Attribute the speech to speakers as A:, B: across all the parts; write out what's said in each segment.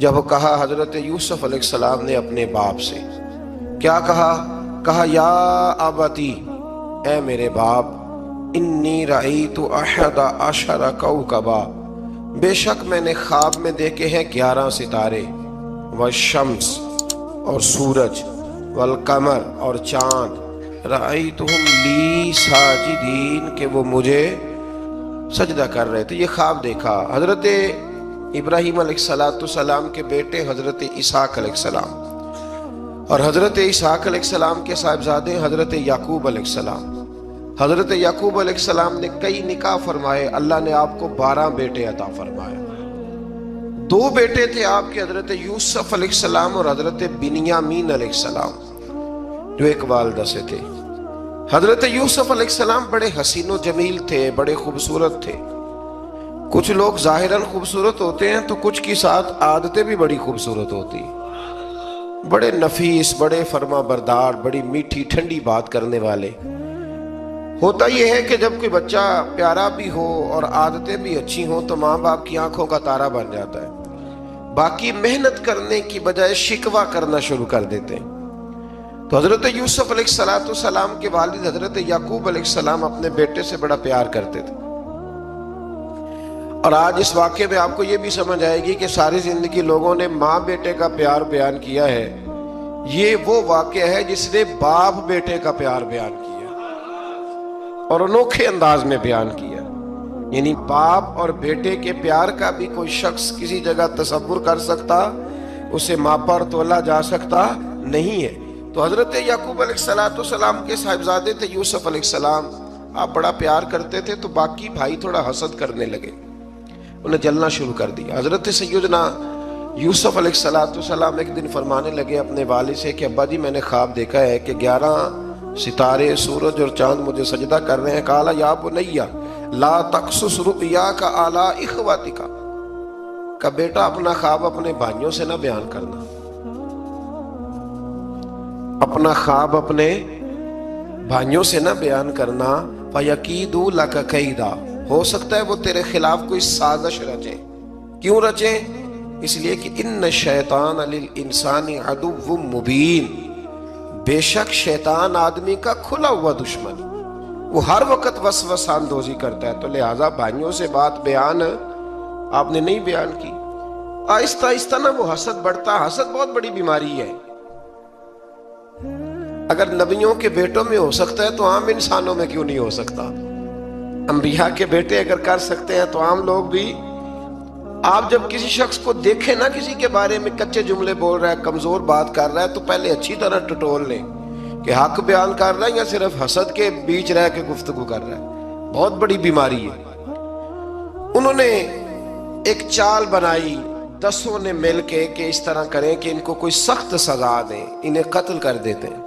A: جب کہا حضرت یوسف علیہ السلام نے اپنے باپ سے، کیا کہا یا ابتی، اے میرے باپ، انی رأیت احد عشر کوکبا، بے شک میں نے خواب میں دیکھے ہیں 11 ستارے، والشمس اور سورج، والقمر اور چاند، رأیتہم لی ساجدین، کہ وہ مجھے سجدہ کر رہے تھے۔ یہ خواب دیکھا حضرت ابراہیم علیہ السلام کے بیٹے حضرت اسحاق علیہ السلام، اور حضرت اسحاق علیہ السلام کے صاحبزادے حضرت یعقوب علیہ السلام۔ حضرت یعقوب علیہ السلام نے کئی نکاح فرمائے، اللہ نے آپ کو 12 بیٹے عطا فرمائے۔ 2 بیٹے تھے آپ کے، حضرت یوسف علیہ السلام اور حضرت بنیامین علیہ السلام، جو ایک والدہ سے تھے۔ حضرت یوسف علیہ السلام بڑے حسین و جمیل تھے، بڑے خوبصورت تھے۔ کچھ لوگ ظاہراً خوبصورت ہوتے ہیں تو کچھ کی ساتھ عادتیں بھی بڑی خوبصورت ہوتی ہیں، بڑے نفیس، بڑے فرما بردار، بڑی میٹھی ٹھنڈی بات کرنے والے۔ ہوتا یہ ہے کہ جب کوئی بچہ پیارا بھی ہو اور عادتیں بھی اچھی ہوں تو ماں باپ کی آنکھوں کا تارا بن جاتا ہے، باقی محنت کرنے کی بجائے شکوہ کرنا شروع کر دیتے ہیں۔ تو حضرت یوسف علیہ السلام کے والد حضرت یعقوب علیہ السلام اپنے بیٹے سے بڑا پیار کرتے تھے۔ اور آج اس واقعے میں آپ کو یہ بھی سمجھ آئے گی کہ ساری زندگی لوگوں نے ماں بیٹے کا پیار بیان کیا ہے، یہ وہ واقعہ ہے جس نے باپ بیٹے کا پیار بیان کیا اور انوکھے انداز میں بیان کیا۔ یعنی باپ اور بیٹے کے پیار کا بھی کوئی شخص کسی جگہ تصور کر سکتا، اسے ماپا اور تولا جا سکتا نہیں ہے۔ تو حضرت یعقوب علیہ السلام کے صاحبزادے تھے یوسف علیہ السلام، آپ بڑا پیار کرتے تھے تو باقی بھائی تھوڑا حسد کرنے لگے، انہیں جلنا شروع کر دیا۔ حضرت سیدنا یوسف علیہ السلام ایک دن فرمانے لگے اپنے والد سے کہ ابا جی میں نے خواب دیکھا ہے کہ 11 ستارے، سورج اور چاند مجھے سجدہ کر رہے ہیں۔ قال یا بنی لا تقصص رؤیاک علی اخواتک، کہ بیٹا اپنا خواب اپنے بھائیوں سے نہ بیان کرنا، اپنا خواب اپنے بھائیوں سے نہ بیان کرنا، فَيَكِيدُوا لَكَ كَيْدًا، ہو سکتا ہے وہ تیرے خلاف کوئی سازش رچیں۔ کیوں رچیں؟ اس لیے کہ ان الشیطان للانسان عدو مبین، بے شک شیطان آدمی کا کھلا ہوا دشمن، وہ ہر وقت وسوسہ اندوزی کرتا ہے۔ تو لہٰذا بھائیوں سے بات بیان آپ نے نہیں بیان کی۔ آہستہ آہستہ نا وہ حسد بڑھتا، حسد بہت بڑی بیماری ہے۔ اگر نبیوں کے بیٹوں میں ہو سکتا ہے تو عام انسانوں میں کیوں نہیں ہو سکتا؟ انبیاء کے بیٹے اگر کر سکتے ہیں تو عام لوگ بھی۔ آپ جب کسی شخص کو دیکھیں نا کسی کے بارے میں کچے جملے بول رہا ہے، کمزور بات کر رہا ہے، تو پہلے اچھی طرح ٹٹول لیں کہ حق بیان کر رہا ہے یا صرف حسد کے بیچ رہ کے گفتگو کر رہا ہے۔ بہت بڑی بیماری ہے۔ انہوں نے ایک چال بنائی 10 نے مل کے کہ اس طرح کریں کہ ان کو کوئی سخت سزا دیں، انہیں قتل کر دیتے ہیں۔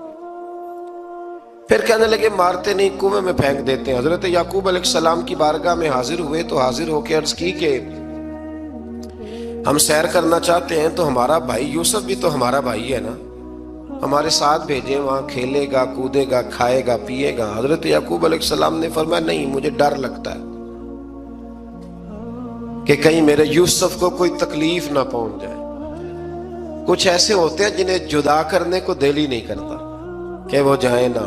A: پھر کہنے لگے مارتے نہیں، کنویں میں پھینک دیتے ہیں۔ حضرت یعقوب علیہ السلام کی بارگاہ میں حاضر ہوئے تو حاضر ہو کے عرض کی کہ ہم سیر کرنا چاہتے ہیں تو ہمارا بھائی یوسف بھی تو ہمارا بھائی ہے نا، ہمارے ساتھ بھیجیں، وہاں کھیلے گا، کودے گا، کھائے گا، پیے گا۔ حضرت یعقوب علیہ السلام نے فرمایا نہیں، مجھے ڈر لگتا ہے کہ کہیں میرے یوسف کو کوئی تکلیف نہ پہنچ جائے۔ کچھ ایسے ہوتے ہیں جنہیں جدا کرنے کو دل ہی نہیں کرتا کہ وہ جائیں نہ۔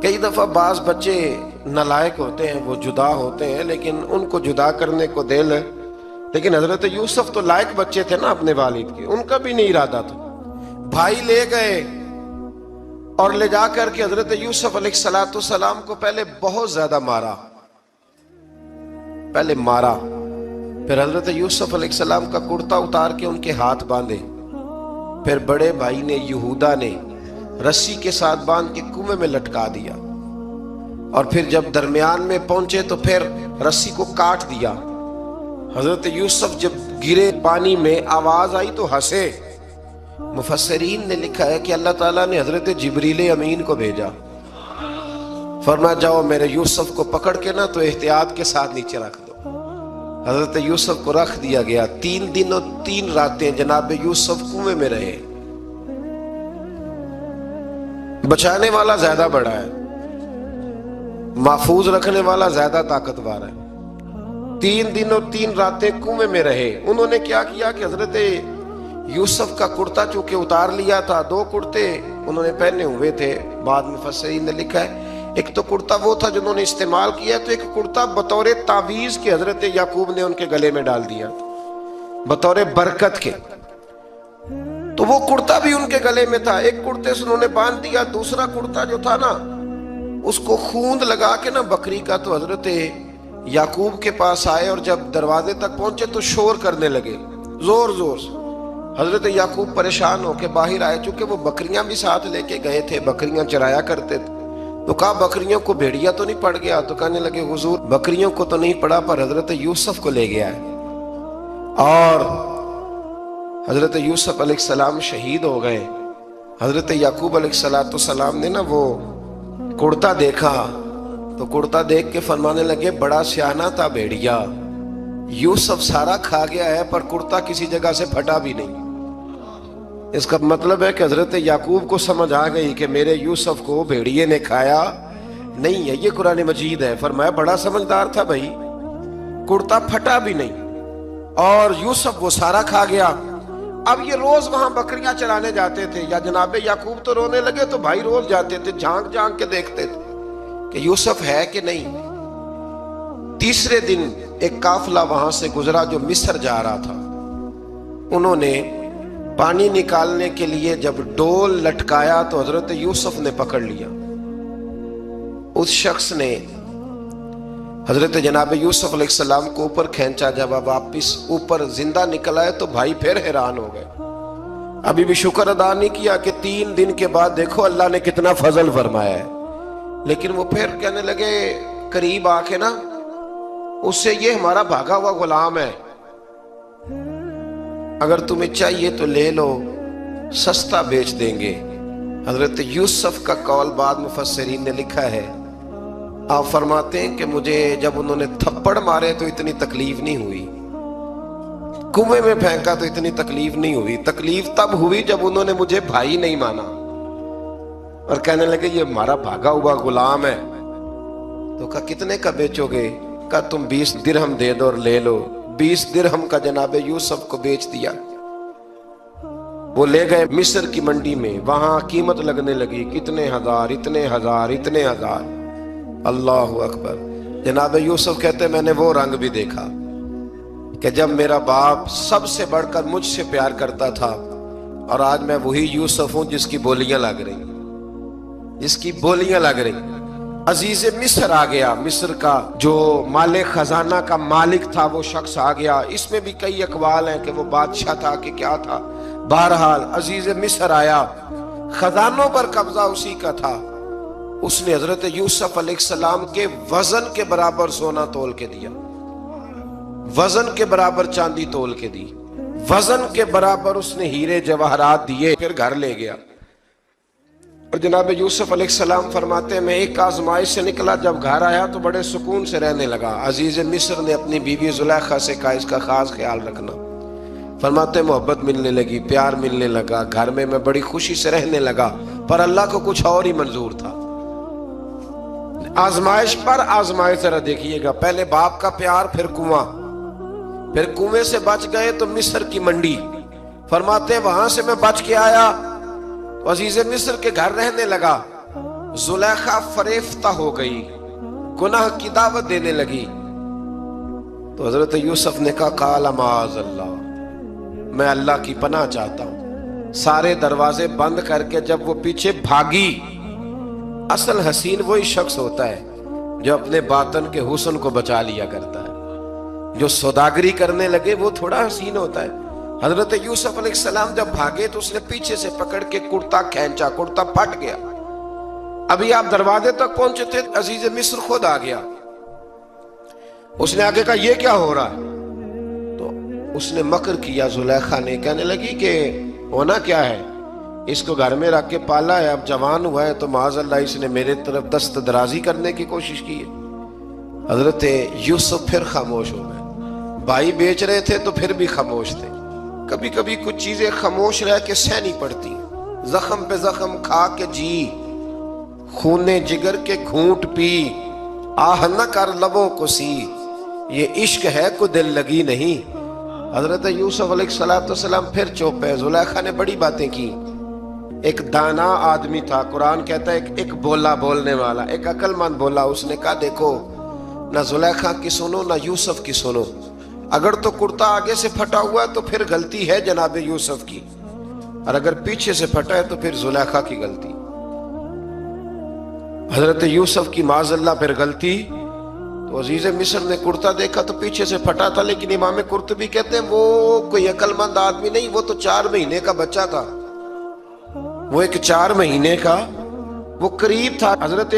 A: کئی دفعہ بعض بچے نالائق ہوتے ہیں، وہ جدا ہوتے ہیں لیکن ان کو جدا کرنے کو دل، لیکن حضرت یوسف تو لائق بچے تھے نا اپنے والد کے، ان کا بھی نہیں ارادہ تھا۔ بھائی لے گئے اور لے جا کر کے حضرت یوسف علیہ السلام کو پہلے بہت زیادہ مارا، پھر حضرت یوسف علیہ السلام کا کرتا اتار کے ان کے ہاتھ باندھے، پھر بڑے بھائی نے یہودا نے رسی کے ساتھ باندھ کے کنویں میں لٹکا دیا، اور پھر جب درمیان میں پہنچے تو پھر رسی کو کاٹ دیا۔ حضرت یوسف جب گرے پانی میں آواز آئی تو ہنسے۔ مفسرین نے لکھا ہے کہ اللہ تعالیٰ نے حضرت جبریل امین کو بھیجا، فرمایا جاؤ میرے یوسف کو پکڑ کے نا تو احتیاط کے ساتھ نیچے رکھ دو۔ حضرت یوسف کو رکھ دیا گیا۔ 3 دن اور 3 راتیں جناب یوسف کنویں میں رہے۔ بچانے والا زیادہ بڑا ہے، محفوظ رکھنے والا زیادہ طاقتور ہے۔ 3 دن اور 3 راتیں کنویں میں رہے۔ انہوں نے کیا کیا کہ حضرت یوسف کا کرتا چونکہ اتار لیا تھا، 2 کرتے انہوں نے پہنے ہوئے تھے، بعد میں مفسرین نے لکھا ہے ایک تو کرتا وہ تھا جنہوں نے استعمال کیا، تو ایک کرتا بطور تعویذ کے حضرت یعقوب نے ان کے گلے میں ڈال دیا بطور برکت کے، تو وہ کرتا بھی ان کے گلے میں تھا، ایک کرتے سے انہوں نے باندھ دیا، دوسرا کرتا جو تھا نا اس کو خوند لگا کے نا بکری کا، تو حضرت یعقوب کے پاس آئے اور جب دروازے تک پہنچے تو شور کرنے لگے زور زور سے۔ حضرت یعقوب پریشان ہو کے باہر آئے، چونکہ وہ بکریاں بھی ساتھ لے کے گئے تھے، بکریاں چرایا کرتے تھے، تو کہا بکریوں کو بھیڑیا تو نہیں پڑ گیا؟ تو کہنے لگے حضور بکریوں کو تو نہیں پڑا پر حضرت یوسف کو لے گیا ہے، اور حضرت یوسف علیہ السلام شہید ہو گئے۔ حضرت یعقوب علیہ السلام نے نا وہ کرتا دیکھا تو کرتا دیکھ کے فرمانے لگے بڑا سیانہ تھا بھیڑیا، یوسف سارا کھا گیا ہے پر کرتا کسی جگہ سے پھٹا بھی نہیں۔ اس کا مطلب ہے کہ حضرت یعقوب کو سمجھ آ گئی کہ میرے یوسف کو بھیڑیے نے کھایا نہیں ہے، یہ قرآن مجید ہے۔ فرمایا بڑا سمجھدار تھا بھائی، کرتا پھٹا بھی نہیں اور یوسف وہ سارا کھا گیا۔ اب یہ روز وہاں بکریاں چرانے جاتے تھے، یا جناب یعقوب تو رونے لگے تو بھائی روز جاتے تھے، جھانک جھانک کے دیکھتے تھے کہ یوسف ہے کہ نہیں۔ تیسرے دن ایک قافلہ وہاں سے گزرا جو مصر جا رہا تھا، انہوں نے پانی نکالنے کے لیے جب ڈول لٹکایا تو حضرت یوسف نے پکڑ لیا، اس شخص نے حضرت جناب یوسف علیہ السلام کو اوپر کھینچا، جب واپس اوپر زندہ نکل آئے تو بھائی پھر حیران ہو گئے، ابھی بھی شکر ادا نہیں کیا کہ 3 دن کے بعد دیکھو اللہ نے کتنا فضل فرمایا ہے، لیکن وہ پھر کہنے لگے قریب آ کے نا اس سے یہ ہمارا بھاگا ہوا غلام ہے، اگر تمہیں چاہیے تو لے لو، سستا بیچ دیں گے۔ حضرت یوسف کا قول بعد مفسرین نے لکھا ہے، آپ فرماتے ہیں کہ مجھے جب انہوں نے تھپڑ مارے تو اتنی تکلیف نہیں ہوئی، کنویں میں پھینکا تو اتنی تکلیف نہیں ہوئی، تکلیف تب ہوئی جب انہوں نے مجھے بھائی نہیں مانا اور کہنے لگے یہ ہمارا بھاگا ہوا غلام ہے۔ تو کہا کتنے کا بیچو گے؟ کہا تم 20 درہم دے دو اور لے لو۔ 20 درہم کا جناب یوسف کو بیچ دیا۔ وہ لے گئے مصر کی منڈی میں، وہاں قیمت لگنے لگی، کتنے ہزار، اتنے ہزار، اتنے ہزار۔ اللہ اکبر۔ جناب یوسف کہتے میں نے وہ رنگ بھی دیکھا کہ جب میرا باپ سب سے بڑھ کر مجھ سے پیار کرتا تھا اور آج میں وہی یوسف ہوں جس کی بولیاں لگ رہی، جس کی بولیاں لگ رہی۔ عزیز مصر آ گیا، مصر کا جو مال خزانہ کا مالک تھا وہ شخص آ گیا۔ اس میں بھی کئی اقوال ہیں کہ وہ بادشاہ تھا کہ کیا تھا، بہرحال عزیز مصر آیا، خزانوں پر قبضہ اسی کا تھا۔ اس نے حضرت یوسف علیہ السلام کے وزن کے برابر سونا تول کے دیا، وزن کے برابر چاندی تول کے دی، وزن کے برابر اس نے ہیرے جواہرات دیے، پھر گھر لے گیا۔ اور جناب یوسف علیہ السلام فرماتے ہیں میں ایک آزمائش سے نکلا، جب گھر آیا تو بڑے سکون سے رہنے لگا۔ عزیز مصر نے اپنی بیوی زلیخا سے کہا اس کا خاص خیال رکھنا۔ فرماتے ہیں محبت ملنے لگی، پیار ملنے لگا، گھر میں میں بڑی خوشی سے رہنے لگا، پر اللہ کو کچھ اور ہی منظور تھا۔ آزمائش پر آزمائش ذرا دیکھیے گا، پہلے باپ کا پیار، پھر کنواں، پھر کنویں سے بچ گئے تو مصر کی منڈی۔ فرماتے ہیں وہاں سے میں بچ کے آیا تو عزیز مصر کے گھر رہنے لگا۔ زلیخا فریفتہ ہو گئی، گناہ کی دعوت دینے لگی، تو حضرت یوسف نے کہا قال معاذ اللہ، میں اللہ کی پناہ چاہتا ہوں۔ سارے دروازے بند کر کے جب وہ پیچھے بھاگی، اصل حسین وہی شخص ہوتا ہے جو اپنے باطن کے حسن کو بچا لیا کرتا ہے، جو سوداگری کرنے لگے وہ تھوڑا حسین ہوتا ہے۔ حضرت یوسف علیہ السلام جب بھاگے تو اس نے پیچھے سے پکڑ کے کرتا کھینچا، کرتا پھٹ گیا۔ ابھی آپ دروازے تک پہنچے تھے، عزیز مصر خود آ گیا۔ اس نے آگے کہا یہ کیا ہو رہا ہے؟ تو اس نے مکر کیا، زلیخا نے، کہنے لگی کہ ہونا کیا ہے، اس کو گھر میں رکھ کے پالا ہے، اب جوان ہوا ہے تو معاذ اللہ اس نے میرے طرف دست درازی کرنے کی کوشش کی ہے۔ حضرت یوسف پھر خاموش ہو گئے، بھائی بیچ رہے تھے تو پھر بھی خاموش تھے۔ کبھی کبھی کچھ چیزیں خاموش رہ کے سہنی پڑتی، زخم پہ زخم کھا کے جی، خون جگر کے گھونٹ پی، آہ نہ کر لبوں کو سی، یہ عشق ہے کو دل لگی نہیں۔ حضرت یوسف علیہ السلام پھر چپ ہے. زلیخا نے بڑی باتیں کی. ایک دانا آدمی تھا, قرآن کہتا ہے ایک بولا بولنے والا, ایک عقل مند بولا. اس نے کہا دیکھو نہ زلیخا کی سنو نہ یوسف کی سنو. اگر تو کرتا آگے سے پھٹا ہوا ہے تو پھر غلطی ہے جناب یوسف کی, اور اگر پیچھے سے پھٹا ہے تو پھر زلیخا کی غلطی. حضرت یوسف کی معاذ اللہ پھر غلطی. تو عزیز مصر نے کرتا دیکھا تو پیچھے سے پھٹا تھا, لیکن امام قرطبی کہتے ہیں وہ کوئی عقل مند آدمی نہیں, وہ تو 4 مہینے کا بچہ تھا. وہ ایک 4 مہینے کا وہ قریب تھا. حضرت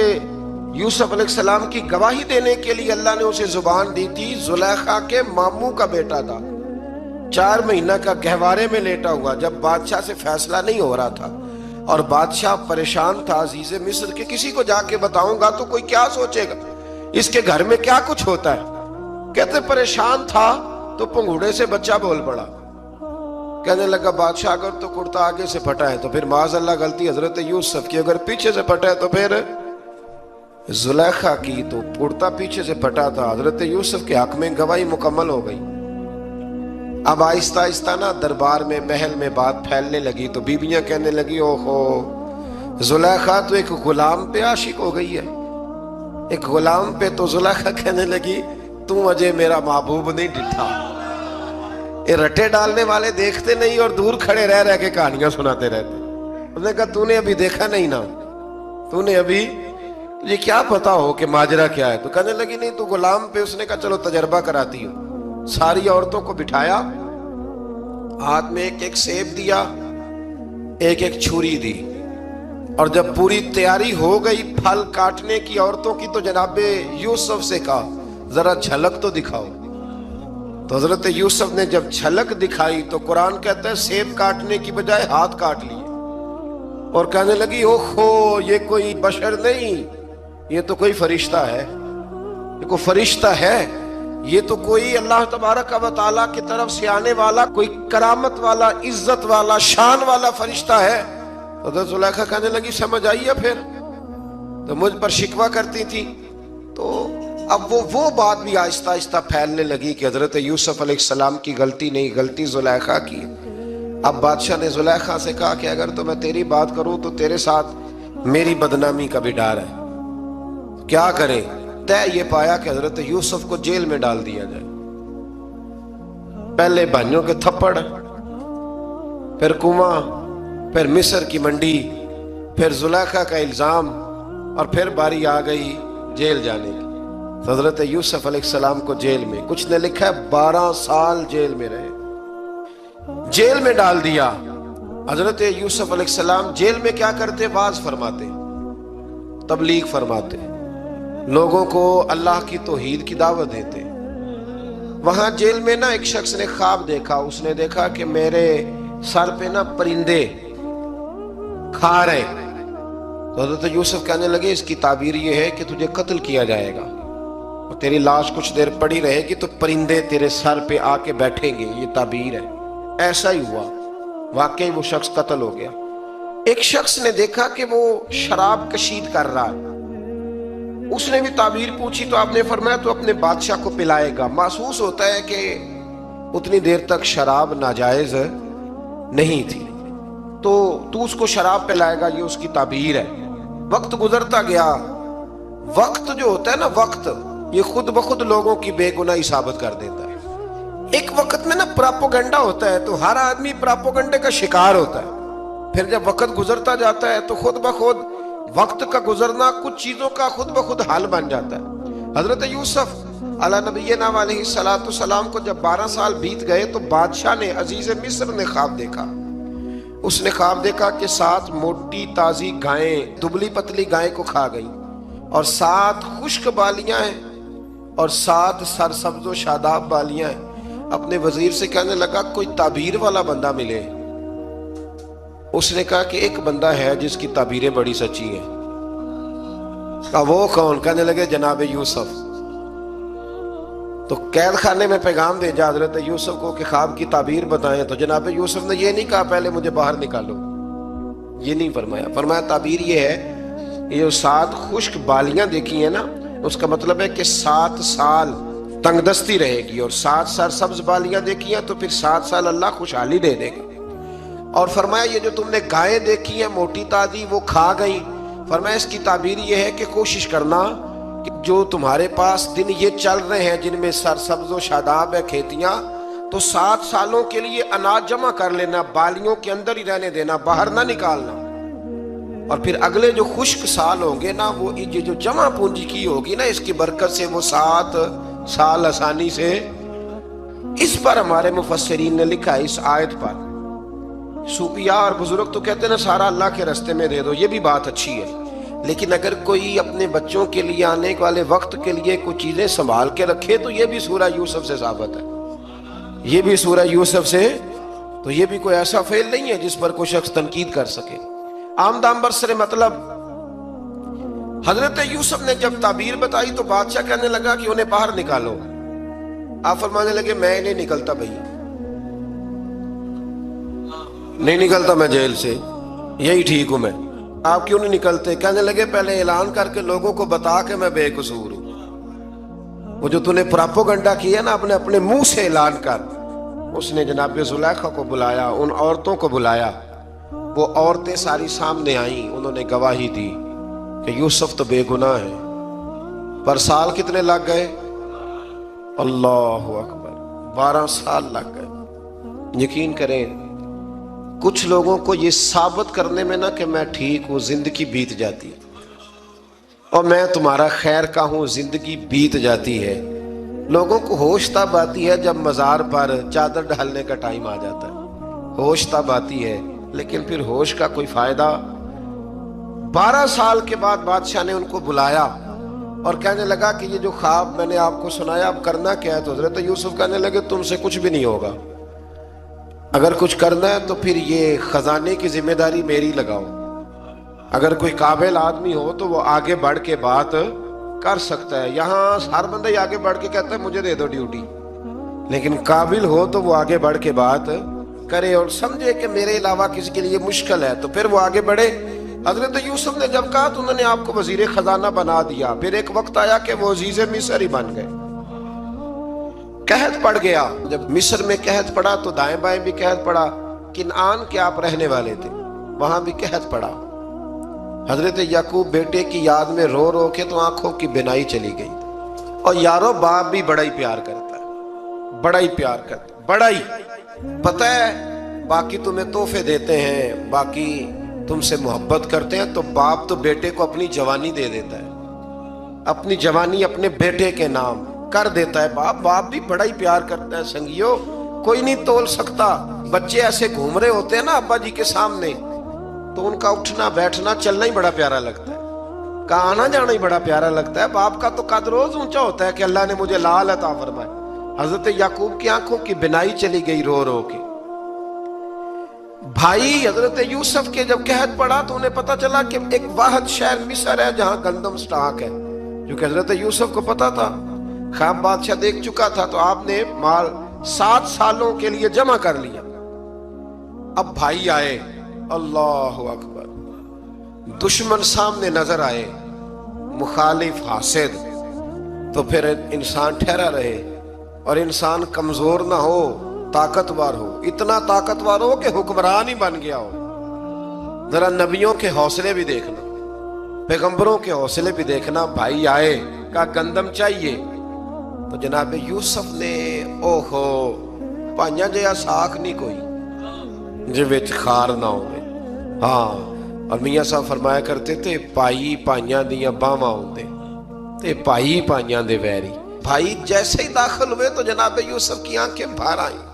A: یوسف علیہ السلام کی گواہی دینے کے لیے اللہ نے اسے زبان دی تھی. زلیخا کے ماموں کا بیٹا تھا, 4 مہینہ کا گہوارے میں لیٹا ہوا, جب بادشاہ سے فیصلہ نہیں ہو رہا تھا اور بادشاہ پریشان تھا عزیز مصر کے کسی کو جا کے بتاؤں گا تو کوئی کیا سوچے گا, اس کے گھر میں کیا کچھ ہوتا ہے. کہتے پریشان تھا تو پنگوڑے سے بچہ بول پڑا. کہنے لگا بادشاہ اگر تو کرتا آگے سے پھٹا ہے تو پھر معاذ اللہ غلطی حضرت یوسف کی, اگر پیچھے سے پھٹا ہے تو پھر زلیخا کی. تو کرتا پیچھے سے پھٹا تھا. حضرت یوسف کے حق میں گواہی مکمل ہو گئی. اب آہستہ آہستہ نا دربار میں محل میں بات پھیلنے لگی. تو بیویاں کہنے لگی اوہو زلیخا تو ایک غلام پہ عاشق ہو گئی ہے, ایک غلام پہ. تو زلیخا کہنے لگی تم اجے میرا محبوب نہیں ڈٹھا. یہ رٹے ڈالنے والے دیکھتے نہیں اور دور کھڑے رہ رہ کے کہانیاں سناتے رہتے. اس نے کہا تو نے ابھی دیکھا نہیں نا, تو نے ابھی یہ کیا پتا ہو کہ ماجرا کیا ہے. تو کہنے لگی نہیں تو غلام پہ. اس نے کہا چلو تجربہ کراتی ہوں. ساری عورتوں کو بٹھایا, ہاتھ میں ایک ایک سیب دیا, ایک ایک چھری دی, اور جب پوری تیاری ہو گئی پھل کاٹنے کی عورتوں کی تو جناب یوسف سے کہا ذرا جھلک تو دکھاؤ. تو حضرت یوسف نے جب جھلک دکھائی تو قرآن کہتا ہے سیب کاٹنے کی بجائے ہاتھ کاٹ لیے, اور کہنے لگی اوہو یہ کوئی بشر نہیں, یہ تو کوئی فرشتہ ہے, یہ کوئی فرشتہ ہے, یہ تو کوئی اللہ تبارک و تعالیٰ کی طرف سے آنے والا کوئی کرامت والا عزت والا شان والا فرشتہ ہے. حضرت زلیخا کہنے لگی سمجھ آئی ہے پھر, تو مجھ پر شکوہ کرتی تھی. تو اب وہ بات بھی آہستہ آہستہ پھیلنے لگی کہ حضرت یوسف علیہ السلام کی غلطی نہیں, غلطی زلیخا کی. اب بادشاہ نے زلیخا سے کہا کہ اگر تو میں تیری بات کروں تو تیرے ساتھ میری بدنامی کا بھی ڈر ہے, کیا کریں. طے یہ پایا کہ حضرت یوسف کو جیل میں ڈال دیا جائے. پہلے بھائیوں کے تھپڑ, پھر کنواں, پھر مصر کی منڈی, پھر زلیخا کا الزام, اور پھر باری آ گئی جیل جانے کی. حضرت یوسف علیہ السلام کو جیل میں, کچھ نے لکھا ہے 12 سال جیل میں رہے, جیل میں ڈال دیا. حضرت یوسف علیہ السلام جیل میں کیا کرتے؟ واعظ فرماتے, تبلیغ فرماتے, لوگوں کو اللہ کی توحید کی دعوت دیتے. وہاں جیل میں نا ایک شخص نے خواب دیکھا. اس نے دیکھا کہ میرے سر پہ نا پرندے کھا رہے. تو حضرت یوسف کہنے لگے اس کی تعبیر یہ ہے کہ تجھے قتل کیا جائے گا اور تیری لاش کچھ دیر پڑی رہے گی تو پرندے تیرے سر پہ آ کے بیٹھیں گے, یہ تعبیر ہے. ایسا ہی ہوا, واقعی وہ شخص قتل ہو گیا. ایک شخص نے دیکھا کہ وہ شراب کشید کر رہا ہے. اس نے بھی تعبیر پوچھی تو آپ نے فرمایا تو اپنے بادشاہ کو پلائے گا. محسوس ہوتا ہے کہ اتنی دیر تک شراب ناجائز نہیں تھی, تو اس کو شراب پلائے گا, یہ اس کی تعبیر ہے. وقت گزرتا گیا. وقت جو ہوتا ہے نا, وقت یہ خود بخود لوگوں کی بے گناہی ثابت کر دیتا ہے. ایک وقت میں نا پراپوگنڈا ہوتا ہے تو ہر آدمی پراپوگنڈے کا شکار ہوتا ہے. پھر جب وقت گزرتا جاتا ہے تو خود بخود وقت کا گزرنا کچھ چیزوں کا خود بخود حل بن جاتا ہے. حضرت یوسف علی نبینا علیہ السلام کو جب 12 سال بیت گئے تو بادشاہ نے, عزیز مصر نے خواب دیکھا. اس نے خواب دیکھا کہ 7 موٹی تازی گائیں دبلی پتلی گائیں کو کھا گئی, اور 7 خشک بالیاں ہیں اور 7 سرسبز و شاداب بالیاں ہیں. اپنے وزیر سے کہنے لگا کوئی تعبیر والا بندہ ملے. اس نے کہا کہ ایک بندہ ہے جس کی تعبیریں بڑی سچی ہیں. کہا وہ کون؟ کہنے لگے جناب یوسف. تو قید خانے میں پیغام بھیجا حضرت یوسف کو کہ خواب کی تعبیر بتائیں. تو جناب یوسف نے یہ نہیں کہا پہلے مجھے باہر نکالو, یہ نہیں فرمایا. فرمایا تعبیر یہ ہے, یہ جو 7 خشک بالیاں دیکھی ہیں نا, اس کا مطلب ہے کہ 7 سال تنگ دستی رہے گی، اور 7 سال سبز بالیاں دیکھی ہیں تو پھر 7 سال اللہ خوشحالی دے دے گا۔ اور فرمایا یہ جو تم نے گائیں دیکھی ہیں موٹی تازی وہ کھا گئی، فرمایا اس کی تعبیر یہ ہے کہ کوشش کرنا کہ جو تمہارے پاس دن یہ چل رہے ہیں جن میں سرسبز و شاداب ہے کھیتیاں، تو 7 سالوں کے لیے اناج جمع کر لینا، بالیوں کے اندر ہی رہنے دینا، باہر نہ نکالنا، اور پھر اگلے جو خشک سال ہوں گے نا، وہ یہ جو جمع پونجی کی ہوگی نا، اس کی برکت سے وہ 7 سال آسانی سے۔ اس پر ہمارے مفسرین نے لکھا ہے، اس آیت پر صوفیاء اور بزرگ تو کہتے ہیں نا سارا اللہ کے راستے میں دے دو، یہ بھی بات اچھی ہے، لیکن اگر کوئی اپنے بچوں کے لیے آنے والے وقت کے لیے کوئی چیزیں سنبھال کے رکھے تو یہ بھی سورہ یوسف سے ثابت ہے، یہ بھی سورہ یوسف سے، تو یہ بھی کوئی ایسا فعل نہیں ہے جس پر کوئی شخص تنقید کر سکے۔ آمدام برسر مطلب حضرت یوسف نے جب تعبیر بتائی تو بادشاہ کہنے لگا کہ انہیں باہر نکالو۔ آپ فرمانے لگے میں نہیں نکلتا بھائی، نہیں نکلتا میں جیل سے، یہی ٹھیک ہوں میں۔ آپ کیوں نہیں نکلتے؟ کہنے لگے پہلے اعلان کر کے لوگوں کو بتا کہ میں بے قصور ہوں۔ وہ جو تو نے پراپوگنڈا کیا نا اپنے منہ سے اعلان کر۔ اس نے جناب زلیخا کو بلایا، ان عورتوں کو بلایا، وہ عورتیں ساری سامنے آئیں، انہوں نے گواہی دی کہ یوسف تو بے گناہ ہے۔ پر سال کتنے لگ گئے؟ اللہ اکبر، 12 سال لگ گئے۔ یقین کریں کچھ لوگوں کو یہ ثابت کرنے میں نا کہ میں ٹھیک ہوں زندگی بیت جاتی ہے، اور میں تمہارا خیر کا ہوں زندگی بیت جاتی ہے۔ لوگوں کو ہوش تب آتی ہے جب مزار پر چادر ڈالنے کا ٹائم آ جاتا ہے، ہوش تب آتی ہے، لیکن پھر ہوش کا کوئی فائدہ۔ 12 سال کے بعد بادشاہ نے ان کو بلایا اور کہنے لگا کہ یہ جو خواب میں نے آپ کو سنایا اب کرنا کیا ہے؟ تو حضرت یوسف کہنے لگے تم سے کچھ بھی نہیں ہوگا، اگر کچھ کرنا ہے تو پھر یہ خزانے کی ذمہ داری میری لگاؤ، اگر کوئی قابل آدمی ہو تو وہ آگے بڑھ کے بات کر سکتا ہے۔ یہاں ہر بندہ ہی آگے بڑھ کے کہتا ہے مجھے دے دو ڈیوٹی، لیکن قابل ہو تو وہ آگے بڑھ کے بات کرے اور سمجھے کہ میرے علاوہ کسی کے لیے مشکل ہے تو پھر وہ آگے بڑھے۔ حضرت یوسف نے جب کہا تو انہوں نے آپ کو وزیر خزانہ بنا دیا۔ پھر ایک وقت آیا کہ وہ عزیز مصر ہی بن گئے، قحط پڑ گیا۔ جب مصر میں قحط پڑا تو دائیں بائیں بھی قحط پڑا، کنعان کے آپ رہنے والے تھے وہاں بھی قحط پڑا۔ حضرت یعقوب بیٹے کی یاد میں رو رو کے تو آنکھوں کی بینائی چلی گئی۔ اور یارو باپ بھی بڑا ہی پیار کرتا ہے، بڑا ہی پیار کرتا ہے، بڑا ہی پتہ ہے۔ باقی تمہیں تحفے دیتے ہیں، باقی تم سے محبت کرتے ہیں، تو باپ تو بیٹے کو اپنی جوانی دے دیتا ہے، اپنی جوانی اپنے بیٹے کے نام کر دیتا ہے۔ باپ بھی بڑا ہی پیار کرتا ہے سنگیو، کوئی نہیں تول سکتا۔ بچے ایسے گھوم رہے ہوتے ہیں نا ابا جی کے سامنے، تو ان کا اٹھنا بیٹھنا چلنا ہی بڑا پیارا لگتا ہے، کا آنا جانا ہی بڑا پیارا لگتا ہے۔ باپ کا تو قد روز اونچا ہوتا ہے کہ اللہ نے مجھے لال عطا فرمائے۔ حضرت یعقوب کی آنکھوں کی بینائی چلی گئی رو رو کے۔ بھائی حضرت یوسف کے جب قحط پڑا تو انہیں پتا چلا کہ ایک واحد شہر مصر ہے جہاں گندم سٹاک ہے، جو کہ حضرت یوسف کو پتا تھا، خواب بادشاہ دیکھ چکا تھا، تو آپ نے مال 7 سالوں کے لیے جمع کر لیا۔ اب بھائی آئے، اللہ اکبر، دشمن سامنے نظر آئے، مخالف حاسد، تو پھر انسان ٹھہرا رہے اور انسان کمزور نہ ہو، طاقتور ہو، اتنا طاقتور ہو کہ حکمران ہی بن گیا ہو۔ ذرا نبیوں کے حوصلے بھی دیکھنا، پیغمبروں کے حوصلے بھی دیکھنا۔ بھائی آئے، کہا گندم چاہیے، تو جناب یوسف نے اوہو پائیاں جیا ساکھ نہیں کوئی جے وچ خار نہ ہوئے۔ ہاں، اور میاں صاحب فرمایا کرتے تھے پائی پائیاں دیاں باواں ہوندے تے پائی پائیاں دے ویری۔ بھائی جیسے ہی داخل ہوئے تو جناب یوسف کی آنکھیں بھر آئیں،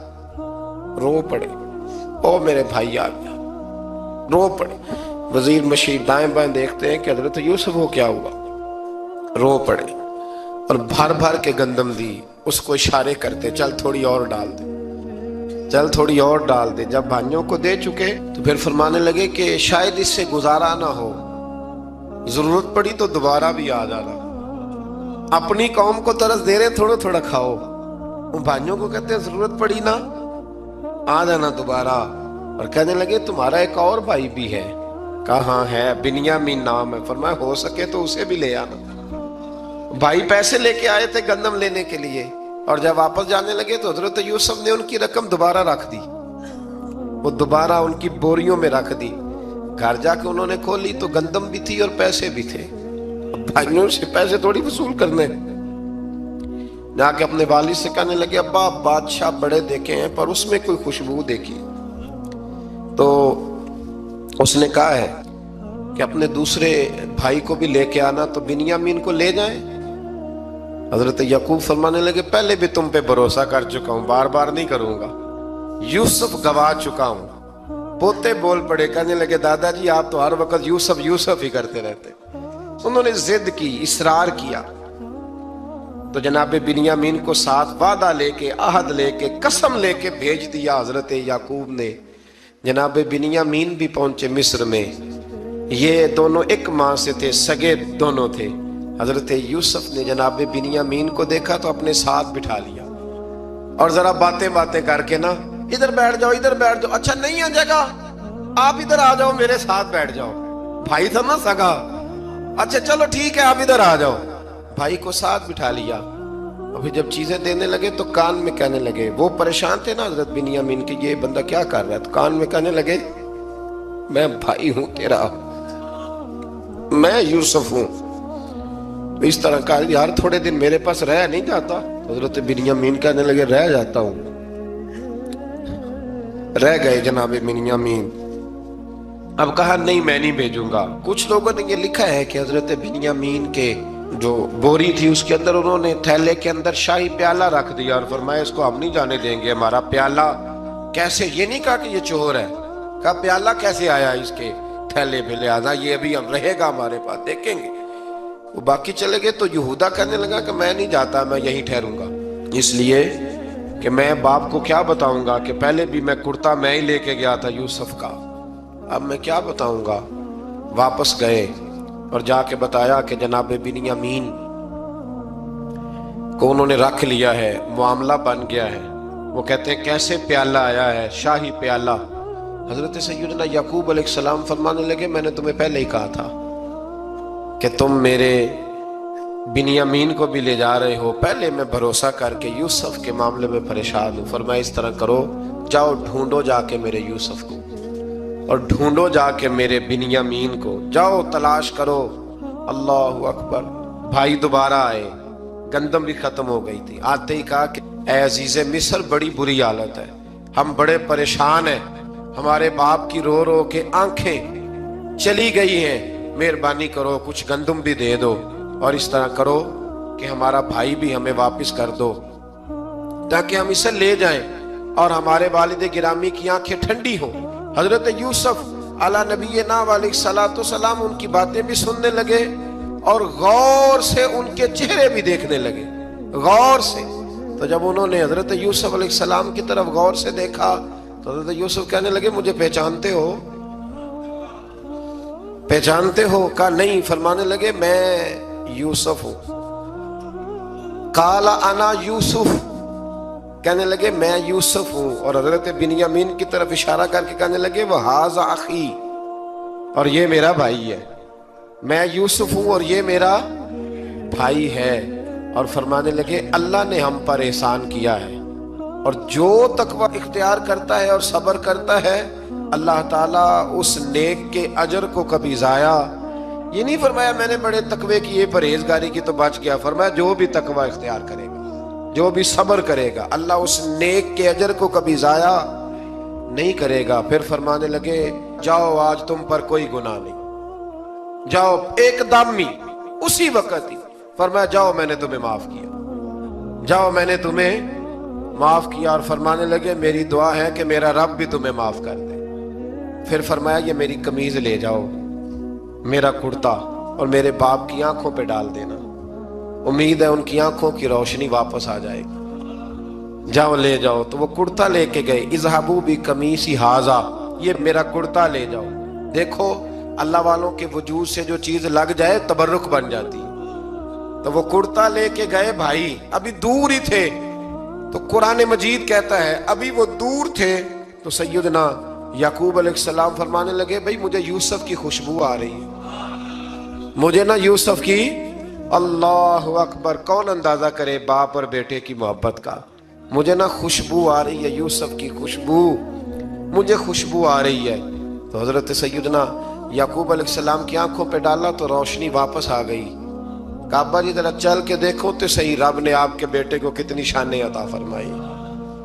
A: رو پڑے، او میرے بھائی آ گیا، رو پڑے۔ وزیر مشیر دائیں بائیں دیکھتے ہیں کہ حضرت یوسف کو کیا ہوا، رو پڑے اور بھر بھر کے گندم دی، اس کو اشارے کرتے چل تھوڑی اور ڈال دے، چل تھوڑی اور ڈال دے۔ جب بھائیوں کو دے چکے تو پھر فرمانے لگے کہ شاید اس سے گزارا نہ ہو، ضرورت پڑی تو دوبارہ بھی آ جانا، اپنی قوم کو ترس دے رہے تھوڑا تھوڑا کھاؤ۔ ان بھائیوں کو کہتے ہیں ضرورت پڑی نا آ جانا دوبارہ۔ اور کہنے لگے تمہارا ایک اور بھائی بھی ہے، کہاں ہے؟ بنیامین نام ہے۔ فرمایا ہو سکے تو اسے بھی لے آنا۔ بھائی پیسے لے کے آئے تھے گندم لینے کے لیے، اور جب واپس جانے لگے تو حضرت یوسف نے ان کی رقم دوبارہ رکھ دی، وہ دوبارہ ان کی بوریوں میں رکھ دی۔ گھر جا کے انہوں نے کھولی تو گندم بھی تھی اور پیسے بھی تھے۔ بھائیوں سے پیسے تھوڑی وصول کرنے، جا کے اپنے والد سے کہنے لگے ابا بادشاہ بڑے دیکھے ہیں پر اس میں کوئی خوشبو دیکھی، تو اس نے کہا ہے کہ اپنے دوسرے بھائی کو بھی لے کے آنا، تو بنیامین کو لے جائیں۔ حضرت یعقوب فرمانے لگے پہلے بھی تم پہ بھروسہ کر چکا ہوں، بار بار نہیں کروں گا، یوسف گوا چکا ہوں۔ پوتے بول پڑے، کہنے لگے دادا جی آپ تو ہر وقت یوسف یوسف ہی کرتے رہتے۔ انہوں نے ضد کی، اصرار کیا، تو جناب بنیامین کو ساتھ وعدہ لے کے، عہد لے کے، قسم لے کے بھیج دیا حضرت یعقوب نے۔ جناب بنیامین بھی پہنچے مصر میں، یہ دونوں ایک ماں سے تھے، سگے دونوں تھے۔ حضرت یوسف نے جناب بنیامین کو دیکھا تو اپنے ساتھ بٹھا لیا، اور ذرا باتیں کر کے نا ادھر بیٹھ جاؤ، ادھر بیٹھ جاؤ، اچھا نہیں ہے جگہ، آپ ادھر آ جاؤ میرے ساتھ بیٹھ جاؤ۔ بھائی تھا نا سگا، اچھا چلو ٹھیک ہے آپ ادھر آ جاؤ۔ بھائی کو ساتھ بٹھا لیا، ابھی جب چیزیں دینے لگے تو کان میں کہنے لگے، وہ پریشان تھے نا حضرت بنیامین کہ یہ بندہ کیا کر رہا ہے، تو کان میں کہنے لگے میں بھائی ہوں تیرا، میں یوسف ہوں۔ اس طرح کہا یار تھوڑے دن میرے پاس رہ نہیں جاتا؟ حضرت بنیامین کہنے لگے رہ جاتا ہوں۔ رہ گئے جناب بنیامین۔ اب کہا نہیں میں نہیں بھیجوں گا۔ کچھ لوگوں نے یہ لکھا ہے کہ حضرت بنیامین کے جو بوری تھی اس کے اندر انہوں نے تھیلے کے اندر شاہی پیالہ رکھ دیا اور فرمایا اس کو ہم نہیں جانے دیں گے، ہمارا پیالہ کیسے، یہ نہیں کہا کہ یہ چور ہے، کہا پیالہ کیسے آیا اس کے تھیلے میں، لہذا یہ ابھی ہم رہے گا ہمارے پاس، دیکھیں گے۔ وہ باقی چلے گئے تو یہودا کہنے لگا کہ میں نہیں جاتا، میں یہیں ٹھہروں گا، اس لیے کہ میں باپ کو کیا بتاؤں گا کہ پہلے بھی میں کرتا میں ہی لے کے گیا تھا یوسف کا، اب میں کیا بتاؤں گا۔ واپس گئے اور جا کے بتایا کہ جناب بنیامین کو انہوں نے رکھ لیا ہے، معاملہ بن گیا ہے۔ وہ کہتے ہیں کیسے پیالہ آیا ہے، شاہی پیالہ۔ حضرت سیدنا یعقوب علیہ السلام فرمانے لگے میں نے تمہیں پہلے ہی کہا تھا کہ تم میرے بنیامین کو بھی لے جا رہے ہو، پہلے میں بھروسہ کر کے یوسف کے معاملے میں پریشان ہوں۔ فرمایا اس طرح کرو، جاؤ ڈھونڈو جا کے میرے یوسف کو، اور ڈھونڈو جا کے میرے بنیامین کو، جاؤ تلاش کرو۔ اللہ اکبر۔ بھائی دوبارہ آئے، گندم بھی ختم ہو گئی تھی، آتے ہی کہا کہ اے عزیز مصر بڑی بری حالت ہے، ہم بڑے پریشان ہیں، ہمارے باپ کی رو رو کے آنکھیں چلی گئی ہیں، مہربانی کرو کچھ گندم بھی دے دو، اور اس طرح کرو کہ ہمارا بھائی بھی ہمیں واپس کر دو تاکہ ہم اسے لے جائیں اور ہمارے والد گرامی کی آنکھیں ٹھنڈی ہوں۔ حضرت یوسف علی نبینا علیہ الصلوۃ والسلام ان کی باتیں بھی سننے لگے اور غور سے ان کے چہرے بھی دیکھنے لگے، غور سے۔ تو جب انہوں نے حضرت یوسف علیہ السلام کی طرف غور سے دیکھا تو حضرت یوسف کہنے لگے مجھے پہچانتے ہو، پہچانتے ہو؟ کہا نہیں۔ فرمانے لگے میں یوسف ہوں۔ قال انا یوسف، کہنے لگے میں یوسف ہوں، اور حضرت بنیامین کی طرف اشارہ کر کے کہنے لگے وہذا اخی، اور یہ میرا بھائی ہے، میں یوسف ہوں اور یہ میرا بھائی ہے۔ اور فرمانے لگے اللہ نے ہم پر احسان کیا ہے، اور جو تقوی اختیار کرتا ہے اور صبر کرتا ہے اللہ تعالیٰ اس نیک کے اجر کو کبھی ضائع، یہ نہیں فرمایا میں نے بڑے تقوی کیے پرہیزگاری کی تو بچ گیا، فرمایا جو بھی تقوی اختیار کرے گا، جو بھی صبر کرے گا، اللہ اس نیک کے اجر کو کبھی ضائع نہیں کرے گا۔ پھر فرمانے لگے جاؤ آج تم پر کوئی گناہ نہیں، جاؤ ایک دم ہی اسی وقت ہی فرمایا جاؤ میں نے تمہیں معاف کیا، جاؤ میں نے تمہیں معاف کیا۔ اور فرمانے لگے میری دعا ہے کہ میرا رب بھی تمہیں معاف کر دے۔ پھر فرمایا یہ میری قمیض لے جاؤ، میرا کرتا، اور میرے باپ کی آنکھوں پہ ڈال دینا، امید ہے ان کی آنکھوں کی روشنی واپس آ جائے گی، جاؤ لے جاؤ۔ تو وہ کرتا لے کے گئے، اذهبوا بقمیصی ھذا، یہ میرا کرتا لے جاؤ۔ دیکھو اللہ والوں کے وجود سے جو چیز لگ جائے تبرک بن جاتی ہے۔ تو وہ کرتا لے کے گئے، بھائی ابھی دور ہی تھے، تو قرآن مجید کہتا ہے ابھی وہ دور تھے تو سیدنا یعقوب علیہ السلام فرمانے لگے بھئی مجھے یوسف کی خوشبو آ رہی ہے، مجھے نا یوسف کی، اللہ اکبر! کون اندازہ کرے باپ اور بیٹے کی محبت کا؟ مجھے نا خوشبو آ رہی ہے یوسف کی، خوشبو، مجھے خوشبو آ رہی ہے۔ تو حضرت سیدنا یعقوب علیہ السلام کی آنکھوں پہ ڈالا تو روشنی واپس آ گئی۔ کہا ابا جی ذرا چل کے دیکھو تو صحیح، رب نے آپ کے بیٹے کو کتنی شانیں عطا فرمائی۔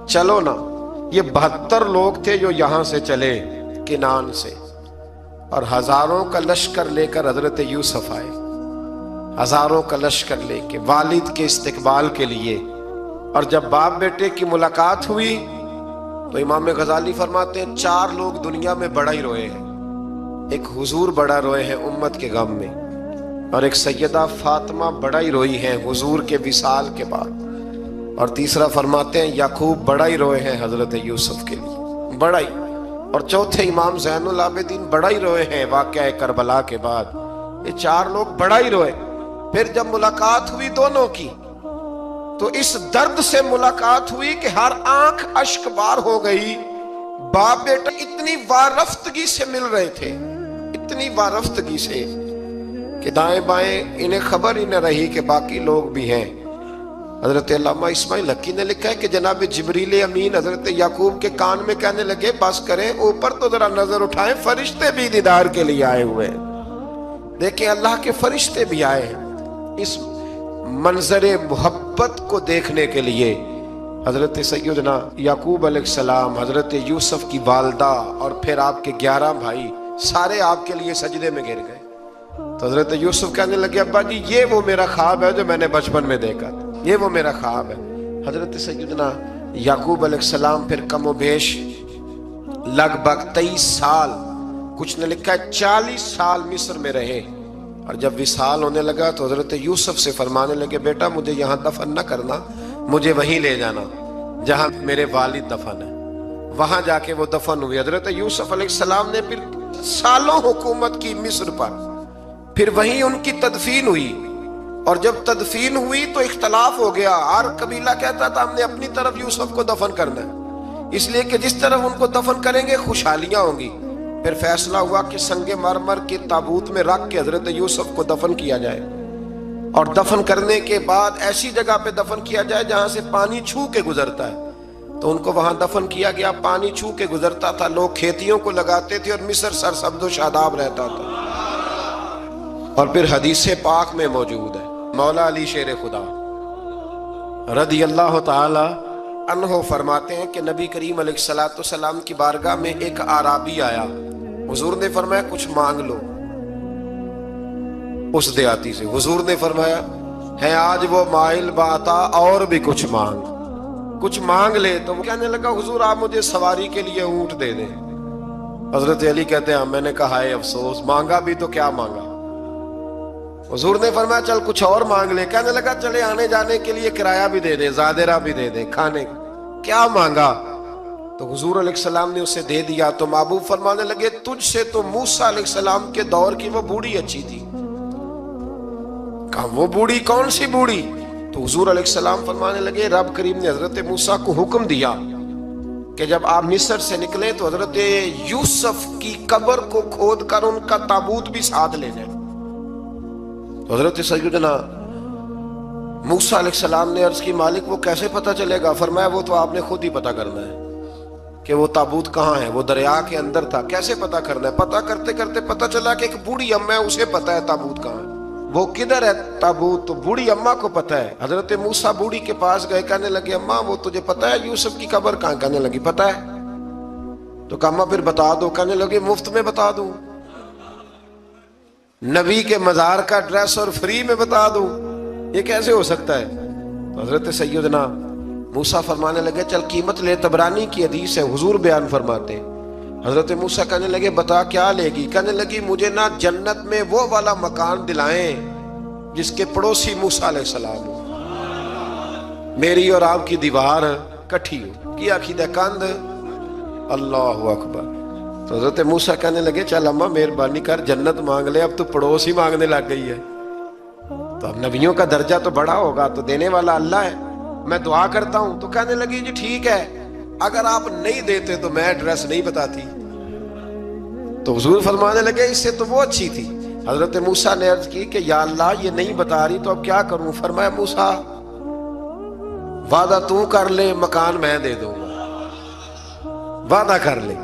A: چلو نا، یہ 72 لوگ تھے جو یہاں سے چلے کنان سے، اور ہزاروں کا لشکر لے کر حضرت یوسف آئے، ہزاروں کا لشکر لے کے والد کے استقبال کے لیے۔ اور جب باپ بیٹے کی ملاقات ہوئی تو امام غزالی فرماتے ہیں 4 لوگ دنیا میں بڑا ہی روئے ہیں۔ ایک حضور بڑا روئے ہیں امت کے غم میں، اور ایک سیدہ فاطمہ بڑا ہی روئی ہیں حضور کے وصال کے بعد، اور تیسرا فرماتے ہیں یعقوب بڑا ہی روئے ہیں حضرت یوسف کے لیے، بڑا ہی، اور چوتھے امام زین العابدین بڑا ہی روئے ہیں واقعہ کربلا کے بعد۔ یہ 4 لوگ بڑا ہی روئے۔ پھر جب ملاقات ہوئی دونوں کی تو اس درد سے ملاقات ہوئی کہ ہر آنکھ اشک بار ہو گئی۔ باپ بیٹا اتنی وارفتگی سے مل رہے تھے، اتنی وارفتگی سے کہ دائیں بائیں انہیں خبر ہی نہ رہی کہ باقی لوگ بھی ہیں۔ حضرت علامہ اسماعیل حقی نے لکھا ہے کہ جناب جبریل امین حضرت یعقوب کے کان میں کہنے لگے بس کریں، اوپر تو ذرا نظر اٹھائیں، فرشتے بھی دیدار کے لیے آئے ہوئے ہیں۔ دیکھیں اللہ کے فرشتے بھی آئے ہیں اس منظر محبت کو دیکھنے کے لیے۔ حضرت سیدنا یعقوب علیہ السلام، حضرت یوسف کی والدہ، اور پھر آپ کے 11 بھائی سارے آپ کے لیے سجدے میں گر گئے۔ تو حضرت یوسف کہنے لگے ابا جی یہ وہ میرا خواب ہے جو میں نے بچپن میں دیکھا تھا، یہ وہ میرا خواب ہے۔ حضرت سیدنا یعقوب علیہ السلام پھر کم و بیش لگ بھگ 23 سال، کچھ نے لکھا ہے 40 سال مصر میں رہے، اور جب وصال ہونے لگا تو حضرت یوسف سے فرمانے لگے بیٹا مجھے یہاں دفن نہ کرنا، مجھے وہیں لے جانا جہاں میرے والد دفن ہے۔ وہاں جا کے وہ دفن ہوئے۔ حضرت یوسف علیہ السلام نے پھر سالوں حکومت کی مصر پر، پھر وہیں ان کی تدفین ہوئی، اور جب تدفین ہوئی تو اختلاف ہو گیا۔ ہر قبیلہ کہتا تھا ہم نے اپنی طرف یوسف کو دفن کرنا ہے، اس لیے کہ جس طرف ان کو دفن کریں گے خوشحالیاں ہوں گی۔ پھر فیصلہ ہوا کہ سنگ مرمر کے تابوت میں رکھ کے حضرت یوسف کو دفن کیا جائے، اور دفن کرنے کے بعد ایسی جگہ پہ دفن کیا جائے جہاں سے پانی چھو کے گزرتا ہے۔ تو ان کو وہاں دفن کیا گیا، پانی چھو کے گزرتا تھا، لوگ کھیتیوں کو لگاتے تھے اور مصر سرسبز و شاداب رہتا تھا۔ اور پھر حدیث پاک میں موجود ہے، مولا علی شیر خدا رضی اللہ تعالی عنہ فرماتے ہیں کہ نبی کریم علیہ السلام کی بارگاہ میں ایک اعرابی آیا، حضور نے فرمایا کچھ مانگ لو اس دیہاتی سے۔ حضور نے فرمایا ہے آج وہ مائل باتا، اور بھی کچھ مانگ لے۔ تو وہ کہنے لگا حضور آپ مجھے سواری کے لیے اونٹ دے دیں۔ حضرت علی کہتے ہیں میں نے کہا ہے افسوس، مانگا بھی تو کیا مانگا۔ حضور نے فرمایا چل کچھ اور مانگ لے۔ کہنے لگا چلے آنے جانے کے لیے کرایہ بھی دے دے، زادرہ بھی دے دے، کھانے کیا مانگا؟ تو حضور علیہ السلام نے اسے دے دیا۔ تو محبوب فرمانے لگے تجھ سے تو موسیٰ علیہ السلام کے دور کی وہ بوڑھی اچھی تھی۔ کہا وہ بوڑھی کون سی بوڑھی؟ تو حضور علیہ السلام فرمانے لگے رب کریم نے حضرت موسیٰ کو حکم دیا کہ جب آپ مصر سے نکلیں تو حضرت یوسف کی قبر کو کھود کر ان کا تابوت بھی ساتھ لے جائیں۔ تو حضرت سیدنا موسیٰ علیہ السلام نے عرض کی مالک وہ کیسے پتہ چلے گا؟ فرمایا وہ تو آپ نے خود ہی پتہ کرنا ہے کہ وہ تابوت کہاں ہے، وہ دریا کے اندر تھا، کیسے پتہ کرنا ہے؟ پتہ کرتے کرتے پتہ چلا کہ ایک بوڑھی اماں ہے، اسے پتہ ہے تابوت کہاں ہے، وہ کدھر ہے تابوت، تو بوڑھی اماں کو پتہ ہے۔ حضرت موسیٰ بوڑھی کے پاس گئے، کہنے لگے اماں وہ تجھے پتہ ہے یوسف کی قبر کہاں؟ کہنے لگی پتہ ہے۔ تو کہا اماں پھر بتا دو۔ کہنے لگے مفت میں بتا دوں، نبی کے مزار کا ایڈریس اور فری میں بتا دوں، یہ کیسے ہو سکتا ہے؟ تو حضرت سیدنا موسیٰ فرمانے لگے چل قیمت لے، طبرانی کی حدیث ہے، حضور بیان فرماتے ہیں۔ حضرت موسیٰ کہنے لگے بتا کیا لے گی؟ کہنے لگی مجھے نا جنت میں وہ والا مکان دلائیں جس کے پڑوسی موسیٰ علیہ السلام ہو، میری اور آپ کی دیوار کٹھی ہو، کی عقیدہ کند۔ اللہ اکبر۔ تو حضرت موسیٰ کہنے لگے چل اماں مہربانی کر جنت مانگ لے، اب تو پڑوس ہی مانگنے لگ گئی ہے، تو اب نبیوں کا درجہ تو بڑا ہوگا، تو دینے والا اللہ ہے، میں دعا کرتا ہوں۔ تو کہنے لگی جی ٹھیک ہے، اگر آپ نہیں دیتے تو میں ایڈریس نہیں بتاتی۔ تو حضور فرمانے لگے اس سے تو وہ اچھی تھی۔ حضرت موسیٰ نے عرض کی کہ یا اللہ یہ نہیں بتا رہی تو اب کیا کروں؟ فرمایا موسیٰ وعدہ تو کر لے، مکان میں دے دوں گا، وعدہ کر لے۔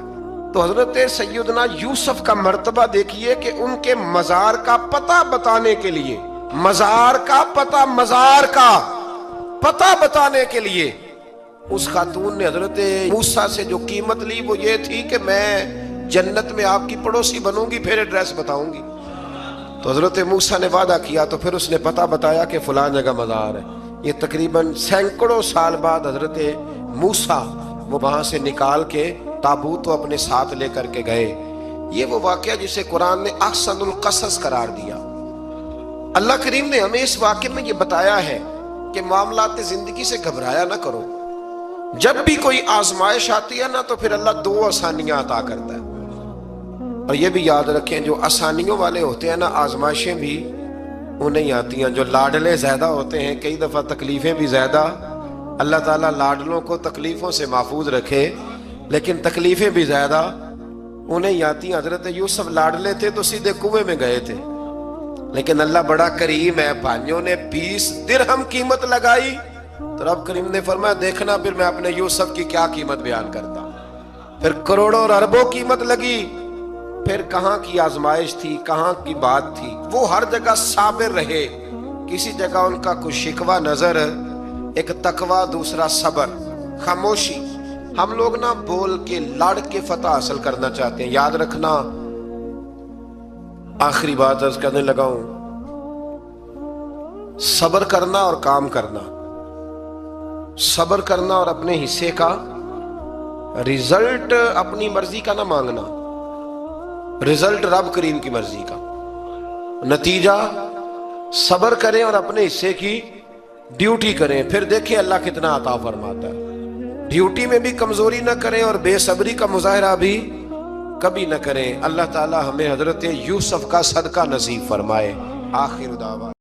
A: تو حضرت سیدنا یوسف کا مرتبہ دیکھیے کہ ان کے مزار کا پتہ بتانے کے لیے، مزار کا پتہ بتانے کے لیے اس خاتون نے حضرت موسیٰ سے جو قیمت لی وہ یہ تھی کہ میں جنت میں آپ کی پڑوسی بنوں گی، پھر ایڈریس بتاؤں گی۔ تو حضرت موسیٰ نے وعدہ کیا تو پھر اس نے پتہ بتایا کہ فلاں جگہ مزار ہے۔ یہ تقریباً سینکڑوں سال بعد حضرت موسیٰ وہ وہاں سے نکال کے تابوت کو اپنے ساتھ لے کر کے گئے۔ یہ وہ واقعہ جسے قرآن نے احسن القصص قرار دیا۔ اللہ کریم نے ہمیں اس واقعے میں یہ بتایا ہے کہ معاملات زندگی سے گھبرایا نہ کرو۔ جب بھی کوئی آزمائش آتی ہے نا تو پھر اللہ دو آسانیاں عطا کرتا ہے، اور یہ بھی یاد رکھیں جو آسانیوں والے ہوتے ہیں نا آزمائشیں بھی انہیں آتی ہیں۔ جو لاڈلے زیادہ ہوتے ہیں کئی دفعہ تکلیفیں بھی زیادہ، اللہ تعالیٰ لاڈلوں کو تکلیفوں سے محفوظ رکھے، لیکن تکلیفیں بھی زیادہ انہیں آتی ہیں۔ حضرت یوسف لاڈلے تھے تو سیدھے کنویں میں گئے تھے، لیکن اللہ بڑا کریم ہے، بھائیوں نے 20 درہم قیمت لگائی تو رب کریم نے فرمایا دیکھنا پھر میں اپنے یوسف کی کیا قیمت بیان کرتا۔ پھر کروڑوں اور اربوں قیمت لگی، پھر کہاں کی آزمائش تھی، کہاں کی بات تھی، وہ ہر جگہ صابر رہے۔ کسی جگہ ان کا کچھ شکوہ نظر، ایک تقوی، دوسرا صبر، خاموشی۔ ہم لوگ نہ بول کے لڑ کے فتح حاصل کرنا چاہتے ہیں، یاد رکھنا۔ آخری بات عرض کرنے لگا ہوں، صبر کرنا اور کام کرنا، صبر کرنا اور اپنے حصے کا رزلٹ اپنی مرضی کا نہ مانگنا، رزلٹ رب کریم کی مرضی کا، نتیجہ صبر کریں اور اپنے حصے کی ڈیوٹی کریں، پھر دیکھیں اللہ کتنا عطا فرماتا ہے۔ ڈیوٹی میں بھی کمزوری نہ کریں اور بے صبری کا مظاہرہ بھی کبھی نہ کریں۔ اللہ تعالی ہمیں حضرت یوسف کا صدقہ نصیب فرمائے۔ آخر دعوانا